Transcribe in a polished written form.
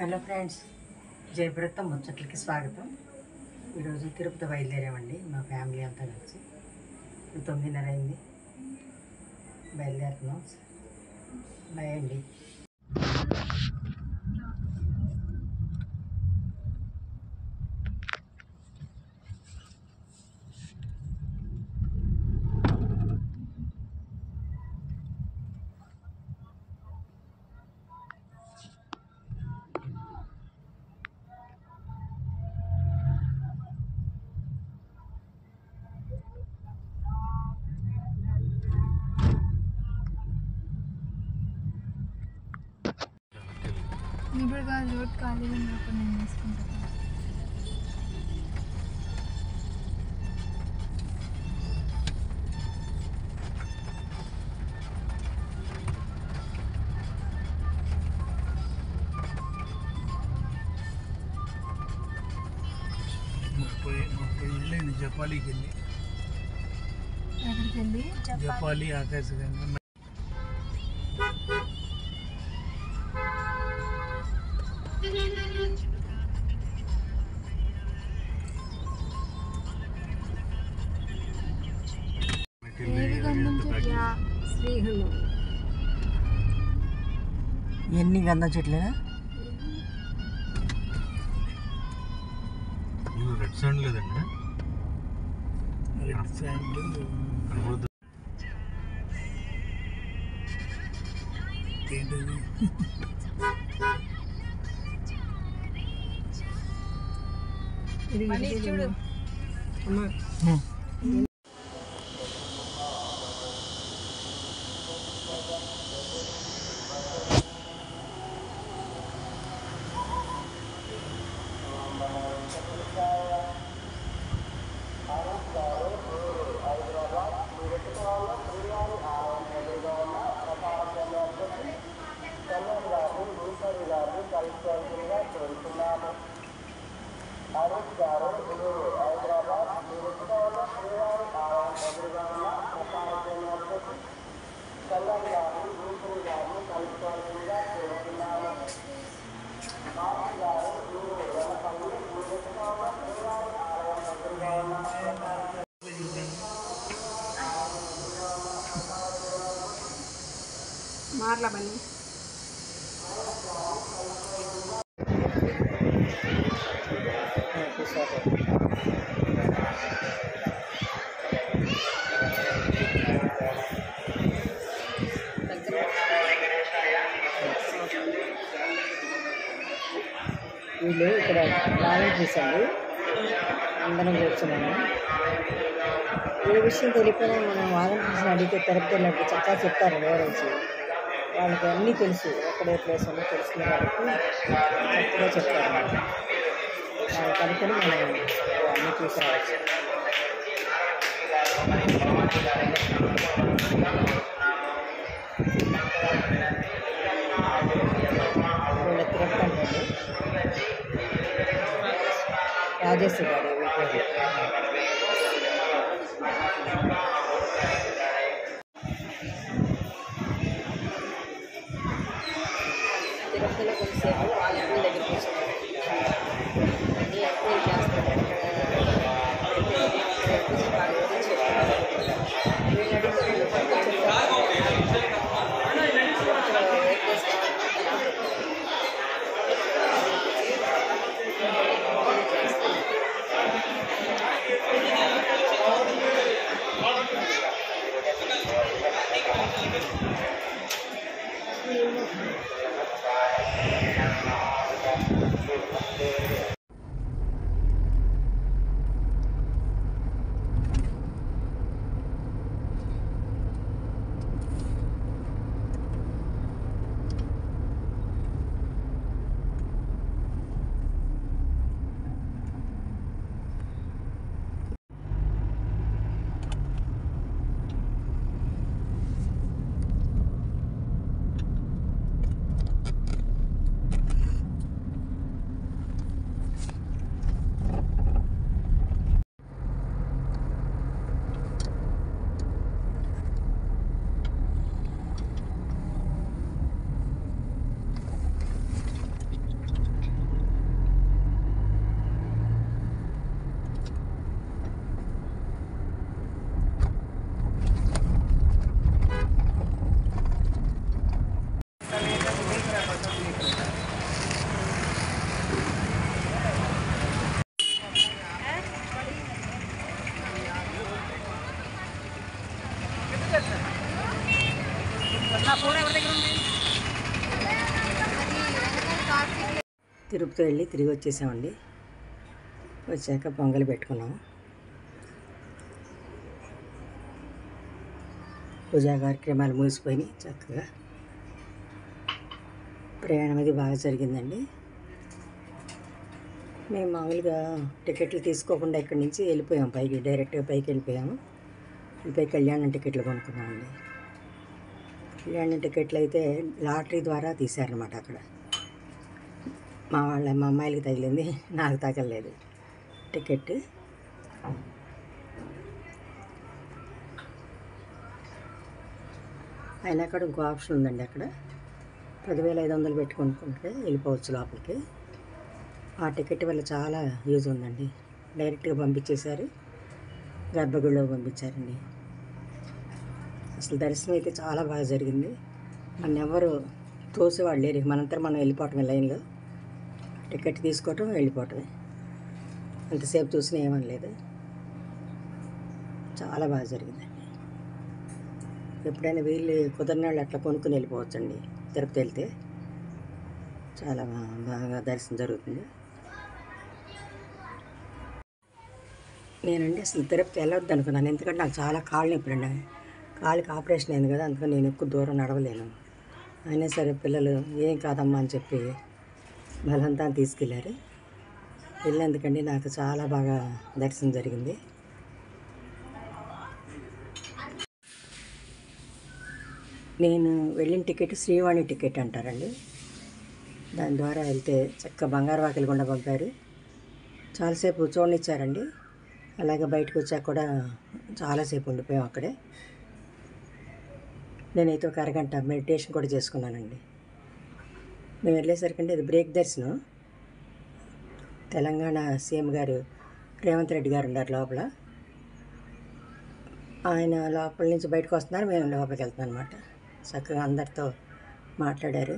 Hello friends, జయప్రదం ముచ్చట్లకి స్వాగతం. ఈరోజు తిరుపతి బయలుదేరామండి మా ఫ్యామిలీ అంతా కలిసి. 9:30 అయింది, బయలుదేరుతున్నాం. బాయ్ అండి. ఇప్పుడు కాదు, రోడ్ ఖాళీగా ఉన్నప్పుడు నేను వేసుకుంటాను. వెళ్ళింది జపాలికి వెళ్ళి, ఎక్కడికి వెళ్ళి జపాలి ఆకాశగంగా శ్రీహులు. ఎన్ని గంధం చెట్లేనా? రెడ్ శాండ్ లేదండి, రెడ్ శాండ్ ఏంటది? చూడు మార్ల బన్నీ. వీళ్ళు ఇక్కడ వాలంటీర్స్ అండి, అందరం కూర్చున్నాము. ఏ విషయం తెలియకపోయినా మనం వాలంటీర్స్ని అడిగితే తిరుపతి వెళ్ళినప్పుడు చక్కగా చెప్తారు వివరించి. వాళ్ళకి అన్నీ తెలుసు, ఎక్కడే ప్లేస్ అన్నీ తెలుసుకునే వాళ్ళకి చక్కగా చెప్తారు. వాళ్ళు కనుక్కొని మనం అన్నీ తీసుకురావచ్చు. వీళ్ళ తిరుపతి అంటే రాజేశ్వరి గారు తిరుపతిలో కొంతసేపు వాళ్ళ ఇంటి దగ్గర కూర్చున్నారు. అన్నీ ఎంక్వైరీ చేస్తారు. తిరుపతి వెళ్ళి తిరిగి వచ్చేసామండి. వచ్చాక పొంగల్ పెట్టుకున్నాము. పూజా కార్యక్రమాలు ముగిసిపోయినాయి. చక్కగా ప్రయాణం అది బాగా జరిగిందండి. మేము మామూలుగా టికెట్లు తీసుకోకుండా ఇక్కడి నుంచి వెళ్ళిపోయాము పైకి, డైరెక్ట్గా పైకి వెళ్ళిపోయాము. వెళ్ళిపోయి కళ్యాణం టికెట్లు కొనుక్కున్నామండి. కళ్యాణం టికెట్లు అయితే లాటరీ ద్వారా తీశారనమాట. అక్కడ మా అమ్మాయిలకి తగిలింది, నాకు తగలలేదు టికెట్. అయినా అక్కడ ఇంకో ఆప్షన్ ఉందండి. అక్కడ 10,500 పెట్టుకుంటే వెళ్ళిపోవచ్చు లోపలికి. ఆ టికెట్ వల్ల చాలా యూజ్ ఉందండి. డైరెక్ట్గా పంపించేశారు, గర్భగుడిలో పంపించారండి. అసలు దర్శనం అయితే చాలా బాగా జరిగింది. మన ఎవరు తోసేవాళ్ళు లేరు. మనంతా మనం వెళ్ళిపోవటమే లైన్లో, టికెట్ తీసుకోవటం వెళ్ళిపోవటమే. ఎంతసేపు చూసినా ఏమనలేదు. చాలా బాగా జరిగిందండి. ఎప్పుడైనా వీళ్ళు కుదరని వాళ్ళు అట్లా కొనుక్కుని వెళ్ళిపోవచ్చండి. తిరుపతి వెళ్తే చాలా బాగా దర్శనం జరుగుతుంది. నేనండి అసలు తిరుపతి వెళ్ళొద్దు అనుకున్నాను. ఎందుకంటే నాకు చాలా కాళ్ళు నొప్పులండి. కాళ్ళకి ఆపరేషన్ అయింది కదా, అందుకని నేను ఎక్కువ దూరం నడవలేను. అయినా సరే పిల్లలు ఏం కాదమ్మా అని చెప్పి బలంతా తీసుకెళ్ళారు. వెళ్ళేందుకండి నాకు చాలా బాగా దర్శనం జరిగింది. నేను వెళ్ళిన టికెట్ శ్రీవాణి టికెట్ అంటారండి. దాని ద్వారా వెళ్తే చక్కగా బంగారు వాకిలి గుండా పంపారు. చాలాసేపు చూడనిచ్చారండి. అలాగే బయటకు వచ్చాక కూడా చాలాసేపు ఉండిపోయాం అక్కడే. నేనైతే ఒక అరగంట మెడిటేషన్ కూడా చేసుకున్నానండి. మేము వెళ్ళేసరికంటే ఇది బ్రేక్ దర్శనం. తెలంగాణ సీఎం గారు రేవంత్ రెడ్డి గారు ఉన్నారు లోపల. ఆయన లోపల నుంచి బయటకు వస్తున్నారు, మేము లోపలికి వెళ్తున్నాం అనమాట. చక్కగా అందరితో మాట్లాడారు.